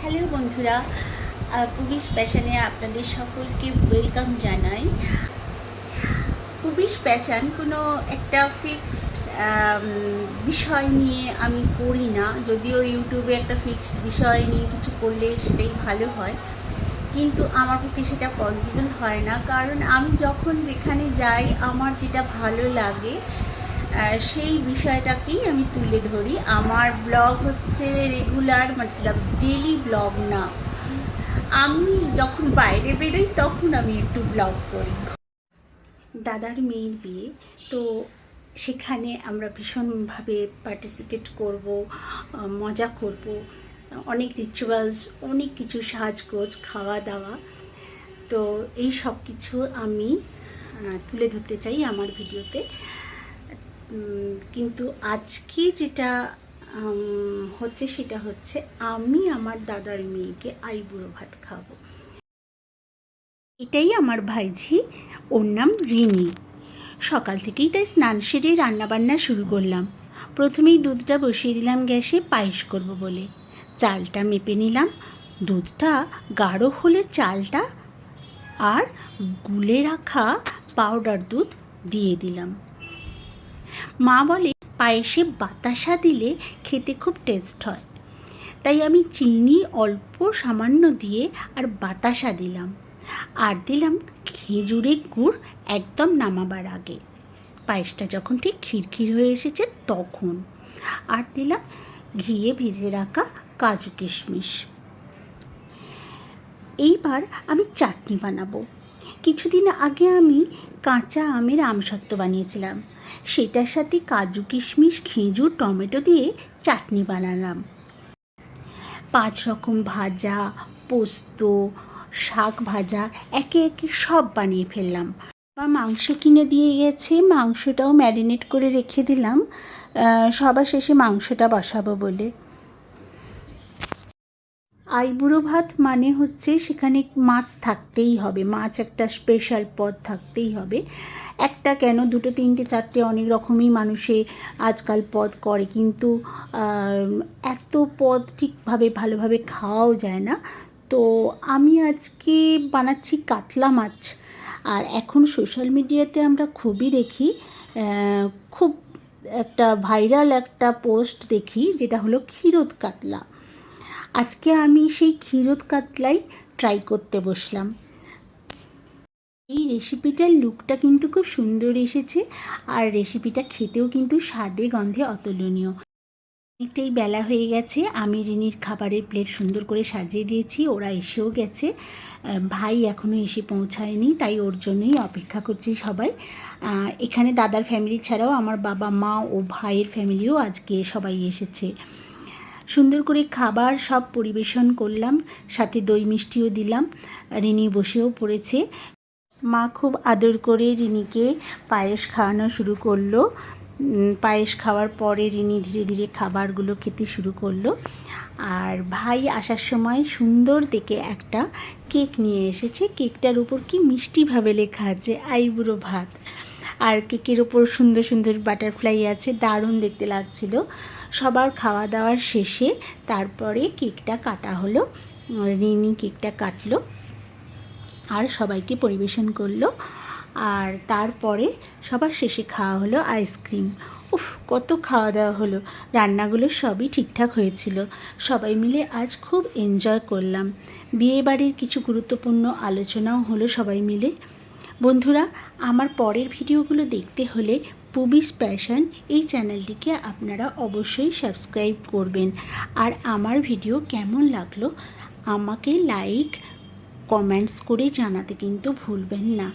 Hello বন্ধুরা, পুবিশ প্যাশানে আপনাদের সকলকে ওয়েলকাম জানাই। পুবিশ প্যাশান কোনো একটা ফিক্সড বিষয় নিয়ে আমি করি না, যদিও ইউটিউবে একটা ফিক্সড বিষয় নিয়ে কিছু করলে সেটাই ভালো হয়, কিন্তু আমার পক্ষে সেটা পসিবল হয় না। কারণ আমি যখন যেখানে যাই আমার যেটা ভালো লাগে সেই বিষয়টাকেই আমি তুলে ধরি। আমার ব্লগ হচ্ছে রেগুলার, মতলব ডেলি ব্লগ না। আমি যখন বাইরে বেরোই তখন আমি একটু ব্লগ করি। দাদার মেয়ের বিয়ে, তো সেখানে আমরা ভীষণভাবে পার্টিসিপেট করব, মজা করব, অনেক রিচুয়ালস, অনেক কিছু সাজগোজ, খাওয়া দাওয়া, তো এই সব কিছু আমি তুলে ধরতে চাই আমার ভিডিওতে। কিন্তু আজকে যেটা হচ্ছে সেটা হচ্ছে আমি আমার দাদার মেয়েকে আইবুড়ো ভাত খাবো। এটাই আমার ভাইঝি, ওর নাম রিনি। সকাল থেকেই তাই স্নান সেরে রান্নাবান্না শুরু করলাম। প্রথমেই দুধটা বসিয়ে দিলাম গ্যাসে পায়েস করব বলে। চালটা মেপে নিলাম, দুধটা গাঢ় হলে চালটা আর গুলে রাখা পাউডার দুধ দিয়ে দিলাম। মা বলে পায়েসে বাতাসা দিলে খেতে খুব টেস্ট হয়, তাই আমি চিনি অল্প সামান্য দিয়ে আর বাতাসা দিলাম, আর দিলাম খেজুরের গুড় একদম নামাবার আগে, পায়েসটা যখন ঠিক খিরখির হয়ে এসেছে তখন, আর দিলাম ঘিয়ে ভেজে রাখা কাজু কিশমিশ। এইবার আমি চাটনি বানাবো। কিছুদিন আগে আমি কাঁচা আমের আমসত্ত্ব বানিয়েছিলাম, সেটার সাথে কাজু কিশমিশ, খেজুর, টমেটো দিয়ে চাটনি বানালাম। 5 রকম ভাজা, পোস্ত, শাক ভাজা একে একে সব বানিয়ে ফেললাম। বা মাংস কিনে দিয়ে গেছে, মাংসটাও ম্যারিনেট করে রেখে দিলাম সবার শেষে মাংসটা বসাবো বলে। আইবুড়ো ভাত মানে হচ্ছে সেখানে মাছ থাকতেই হবে, মাছ একটা স্পেশাল পদ থাকতেই হবে। একটা কেন, দুটো, তিনটে, চারটে, অনেক রকমই মানুষে আজকাল পদ করে, কিন্তু এত পদ ঠিকভাবে ভালোভাবে খাওয়াও যায় না। তো আমি আজকে বানাচ্ছি কাতলা মাছ। আর এখন সোশ্যাল মিডিয়াতে আমরা খুবই দেখি, খুব একটা ভাইরাল একটা পোস্ট দেখি, যেটা হলো ক্ষীরোদ কাতলা। আজকে আমি সেই ক্ষীরোদ কাতলাই ট্রাই করতে বসলাম। এই রেসিপিটার লুকটা কিন্তু খুব সুন্দর এসেছে, আর রেসিপিটা খেতেও কিন্তু স্বাদে গন্ধে অতুলনীয়। অনেকটাই বেলা হয়ে গেছে, আমি রিনির খাবারের প্লেট সুন্দর করে সাজিয়ে দিয়েছি, ওরা এসেও গেছে। ভাই এখনও এসে পৌঁছায়নি, তাই ওর জন্যই অপেক্ষা করছি সবাই। এখানে দাদার ফ্যামিলি ছাড়াও আমার বাবা মা ও ভাইয়ের ফ্যামিলিও আজকে সবাই এসেছে। সুন্দর করে খাবার সব পরিবেশন করলাম, সাথে দই মিষ্টিও দিলাম। রিনি বসেও পড়েছে। মা খুব আদর করে রিনিকে পায়েস খাওয়ানো শুরু করলো। পায়েস খাওয়ার পরে রিনি ধীরে ধীরে খাবারগুলো খেতে শুরু করলো। আর ভাই আসার সময় সুন্দর দেখে একটা কেক নিয়ে এসেছে। কেকটার উপর কি মিষ্টিভাবে লেখা আছে আইবুড়ো ভাত, আর কেকের ওপর সুন্দর সুন্দর বাটারফ্লাই আছে, দারুণ দেখতে লাগছিল। সবার খাওয়া দাওয়ার শেষে তারপরে কেকটা কাটা হলো, রিনি কেকটা কাটলো আর সবাইকে পরিবেশন করলো। আর তারপরে সবার শেষে খাওয়া হলো আইসক্রিম। উফ, কত খাওয়া দাওয়া হলো, রান্নাগুলো সবই ঠিকঠাক হয়েছিল। সবাই মিলে আজ খুব এনজয় করলাম। বিয়েবাড়ির কিছু গুরুত্বপূর্ণ আলোচনাও হলো সবাই মিলে। বন্ধুরা, আমার পরের ভিডিওগুলো দেখতে হলে পুবিশ প্যাশন এই চ্যানেলটিকে আপনারা অবশ্যই সাবস্ক্রাইব করবেন। আর আমার ভিডিও কেমন লাগলো আমাকে লাইক, কমেন্টস করে জানাতে কিন্তু ভুলবেন না।